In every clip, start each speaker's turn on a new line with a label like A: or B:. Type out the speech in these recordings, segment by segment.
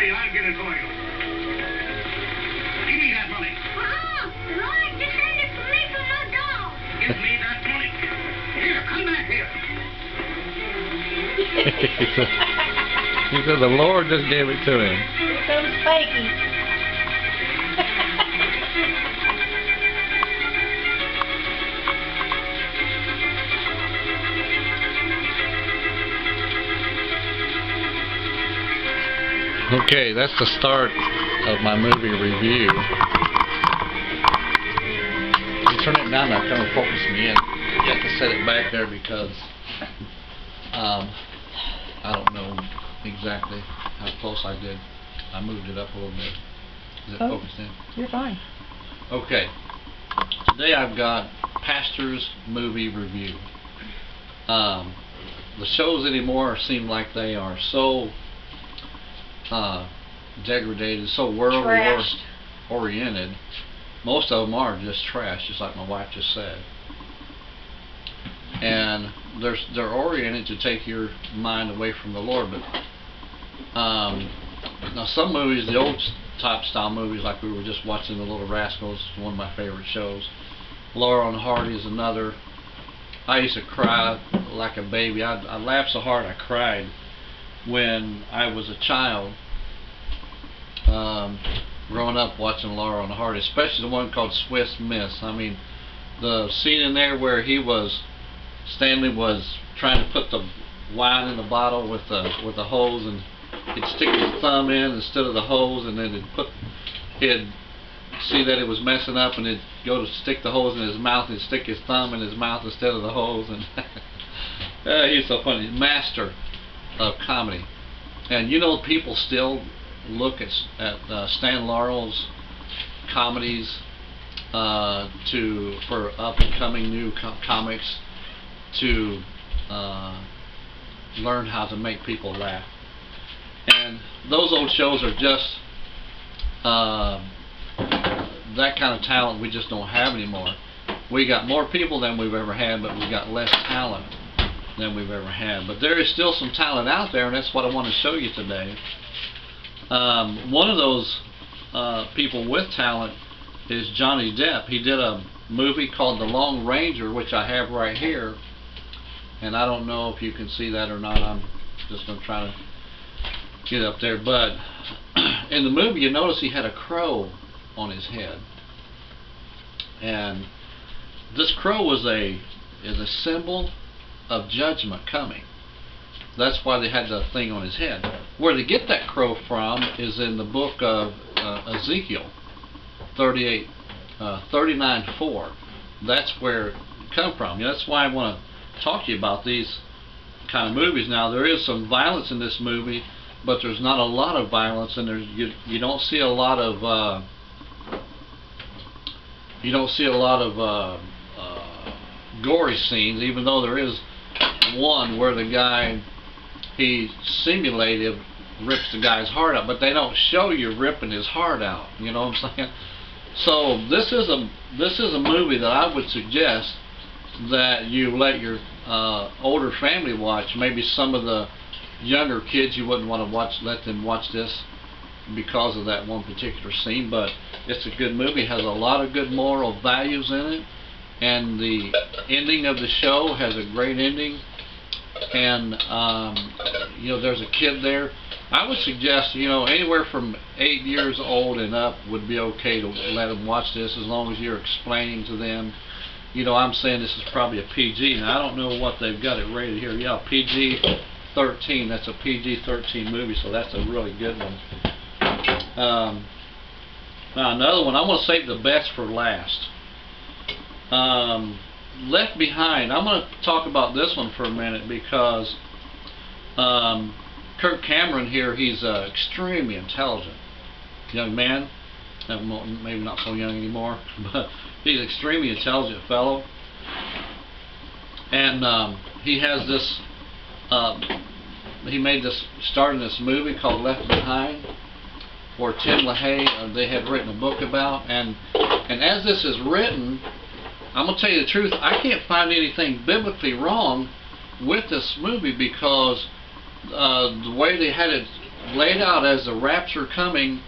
A: money. I'll get it for you. Give me that money.
B: Lord, just send it for me from my dog.
A: Give me that money. Here, come back here.
C: He said the Lord just gave it to him.
D: Here comes Spanky.
C: Okay, that's the start of my movie review. You turn it down, now kind of focus me in. You have to set it back there because I don't know exactly how close I did. I moved it up a little bit. Is it focused in?
D: You're fine.
C: Okay. Today I've got Pastor's Movie Review. The shows anymore seem like they are so degraded, so worldly oriented. Most of them are just trash, just like my wife just said. And they're oriented to take your mind away from the Lord. But now some movies, the old type style movies, like we were just watching The Little Rascals, one of my favorite shows. Laurel and Hardy is another. I used to cry like a baby. I laughed so hard I cried when I was a child, growing up watching Laurel and Hardy, especially the one called Swiss Miss. I mean, the scene in there where Stanley was trying to put the wine in the bottle with the hose, and he'd stick his thumb in instead of the hose, and then he'd see that it was messing up, and he'd go to stick the hose in his mouth, and he'd stick his thumb in his mouth instead of the hose, and he's so funny, master of comedy. And you know, people still look at Stan Laurel's comedies for up and coming new comics to learn how to make people laugh. And those old shows are just that kind of talent we just don't have anymore. We got more people than we've ever had, but we got less talent than we've ever had. But there is still some talent out there, and that's what I want to show you today. One of those people with talent is Johnny Depp. He did a movie called The Lone Ranger, which I have right here, and I don't know if you can see that or not. I'm just going to try to get up there. But in the movie, you notice he had a crow on his head, and this crow is a symbol of judgment coming. That's why they had the thing on his head. Where they get that crow from is in the book of Ezekiel 39:4. That's where it come from. That's why I want to talk to you about these kind of movies. Now, there is some violence in this movie, but there's not a lot of violence, and you don't see a lot of gory scenes, even though there is one where the guy, he simulated rips the guy's heart out, but they don't show you ripping his heart out. You know what I'm saying? So this is a movie that I would suggest that you let your older family watch. Maybe some of the younger kids you wouldn't want to let them watch this because of that one particular scene, but it's a good movie. It has a lot of good moral values in it, and the ending of the show has a great ending. And you know, there's a kid there. I would suggest, you know, anywhere from 8 years old and up would be okay to let them watch this, as long as you're explaining to them. You know, I'm saying this is probably a PG. Now, I don't know what they've got it rated here. Yeah, PG-13. That's a PG-13 movie, so that's a really good one. Now, another one, I want to save the best for last. Left Behind. I'm going to talk about this one for a minute because Kirk Cameron here, he's an extremely intelligent young man. Maybe not so young anymore, but he's an extremely intelligent fellow. And he has this, started this movie called Left Behind, where Tim LaHaye, they had written a book about. And as this is written, I'm going to tell you the truth, I can't find anything biblically wrong with this movie, because the way they had it laid out as the rapture coming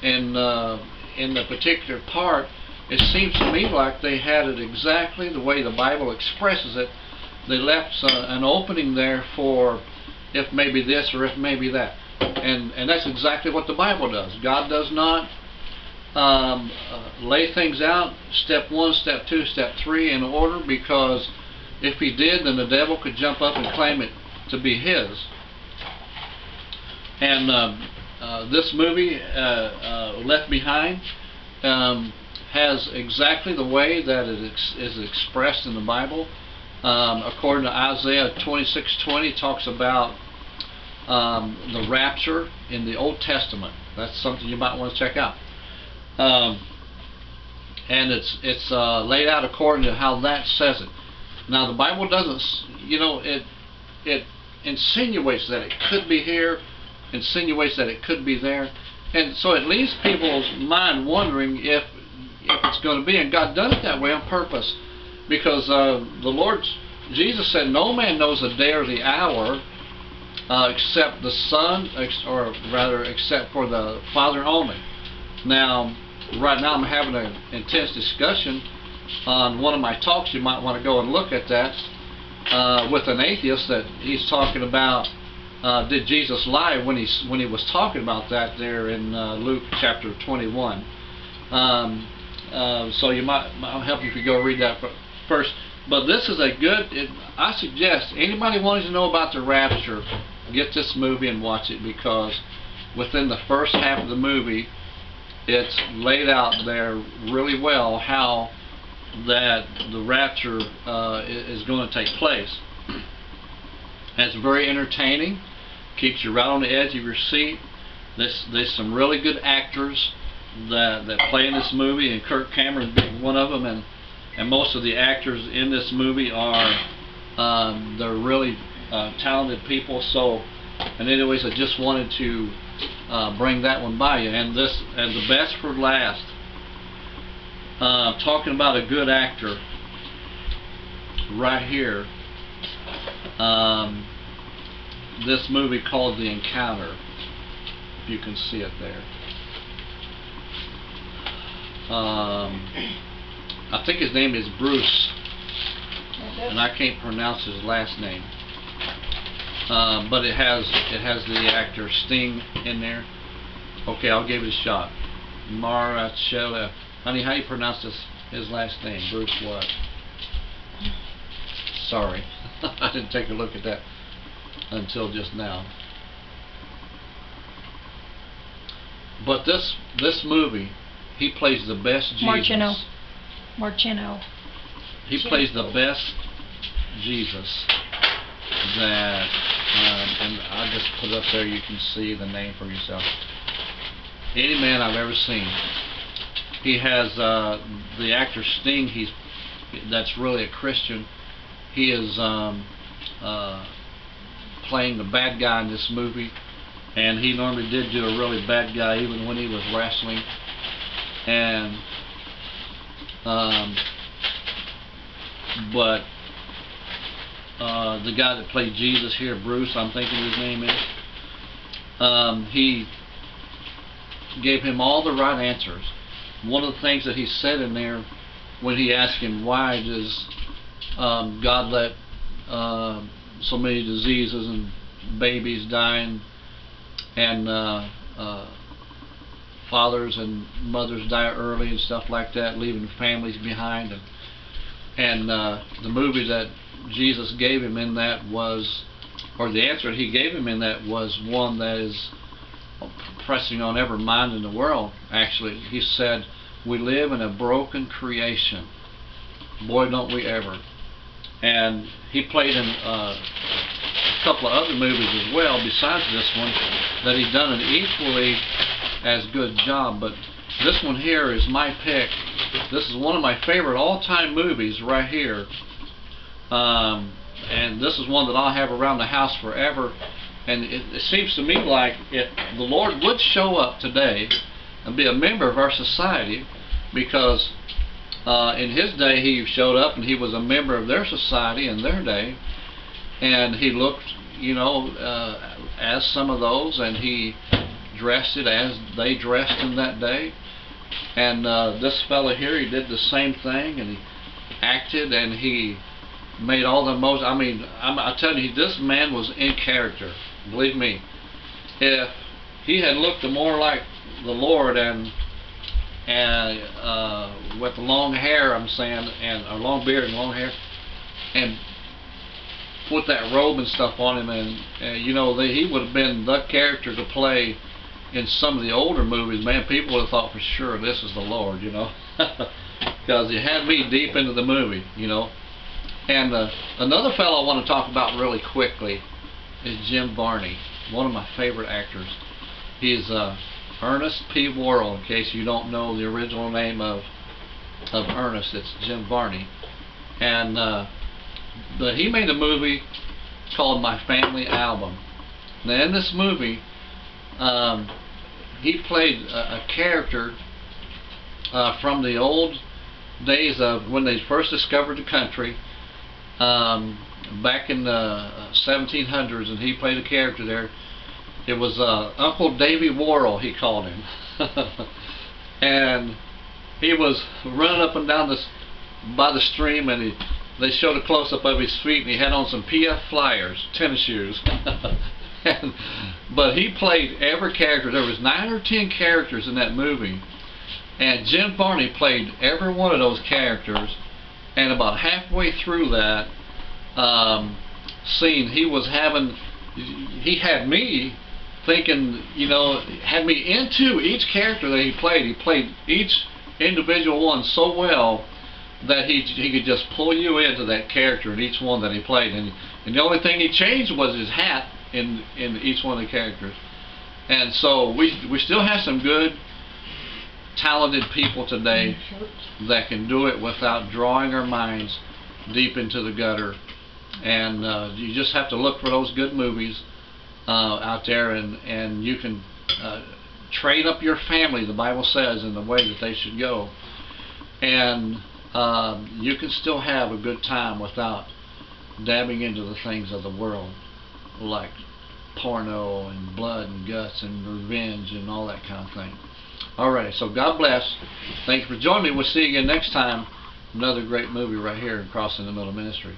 C: in the particular part, it seems to me like they had it exactly the way the Bible expresses it. They left an opening there for if maybe this or if maybe that, and that's exactly what the Bible does. God does not lay things out step 1, step 2, step 3 in order, because if he did, then the devil could jump up and claim it to be his. And this movie, Left Behind, has exactly the way that it is expressed in the Bible. According to Isaiah 26:20, talks about the rapture in the Old Testament. That's something you might want to check out. And it's laid out according to how that says it. Now the Bible doesn't, it insinuates that it could be here, insinuates that it could be there, and so it leaves people's mind wondering if it's going to be. And God done it that way on purpose, because the Lord Jesus said, "No man knows the day or the hour except the Son, or rather, except for the Father only." Now, right now I'm having an intense discussion on one of my talks. You might want to go and look at that with an atheist, that he's talking about did Jesus lie when he was talking about that there in Luke chapter 21. So I'll help you if you go read that first. But this is a good, I suggest anybody wanting to know about the rapture, get this movie and watch it, because within the first half of the movie it's laid out there really well how that the rapture is going to take place. And it's very entertaining, keeps you right on the edge of your seat. There's some really good actors that play in this movie, and Kirk Cameron being one of them, and most of the actors in this movie are they're really talented people. So, and anyways, I just wanted to bring that one by you. And the best for last, talking about a good actor right here, this movie called The Encounter, if you can see it there. I think his name is Bruce, and I can't pronounce his last name, but it has the actor Sting in there. Okay, I'll give it a shot. Marachella. Honey, how do you pronounce his last name? Bruce what? Sorry, I didn't take a look at that until just now. But this movie, he plays the best Jesus.
D: Marchino.
C: He plays the best Jesus that, and I'll just put it up there, you can see the name for yourself. Any man I've ever seen. He has the actor Sting, that's really a Christian. He is playing the bad guy in this movie, and he normally did do a really bad guy even when he was wrestling. And but the guy that played Jesus here, Bruce, I'm thinking his name is, he gave him all the right answers. One of the things that he said in there, when he asked him, why does God let so many diseases and babies dying, and fathers and mothers die early and stuff like that, leaving families behind, and the movie that Jesus gave him in that was, or the answer that he gave him in that was one that is pressing on every mind in the world. Actually, he said, we live in a broken creation. Boy, don't we ever. And he played in a couple of other movies as well besides this one that he done an equally as good job. But this one here is my pick. This is one of my favorite all-time movies right here. And this is one that I'll have around the house forever. And it seems to me like if the Lord would show up today and be a member of our society, because in his day he showed up and he was a member of their society in their day, and he looked, as some of those, and he dressed it as they dressed in that day. And this fella here, he did the same thing, and he acted, and he made all the most. I mean, I tell you, this man was in character. Believe me, if he had looked more like the Lord and with long hair, I'm saying, and a long beard and long hair, and put that robe and stuff on him, and you know, he would have been the character to play in some of the older movies. Man, people would have thought for sure this is the Lord, you know, because he had me deep into the movie, you know. And another fellow I want to talk about really quickly is Jim Varney, one of my favorite actors. He's Ernest P. Worrell, in case you don't know the original name of Ernest. It's Jim Varney. And but he made a movie called My Family Album. Now in this movie, he played a character from the old days of when they first discovered the country, back in the 1700s, and he played a character there. It was Uncle Davy Worrell, he called him. And he was running up and down by the stream, and they showed a close-up of his feet, and he had on some PF Flyers, tennis shoes. But he played every character. There was 9 or 10 characters in that movie, and Jim Varney played every one of those characters. And about halfway through that scene, he had me thinking, you know, had me into each character that he played. He played each individual one so well that he could just pull you into that character in each one that he played. And the only thing he changed was his hat in each one of the characters. And so we still have some good, talented people today that can do it without drawing our minds deep into the gutter. And you just have to look for those good movies out there, and you can train up your family, the Bible says, in the way that they should go. And you can still have a good time without dabbing into the things of the world, like porno and blood and guts and revenge and all that kind of thing. Alright, so God bless. Thank you for joining me. We'll see you again next time. Another great movie right here in Crossing the Middle Ministry.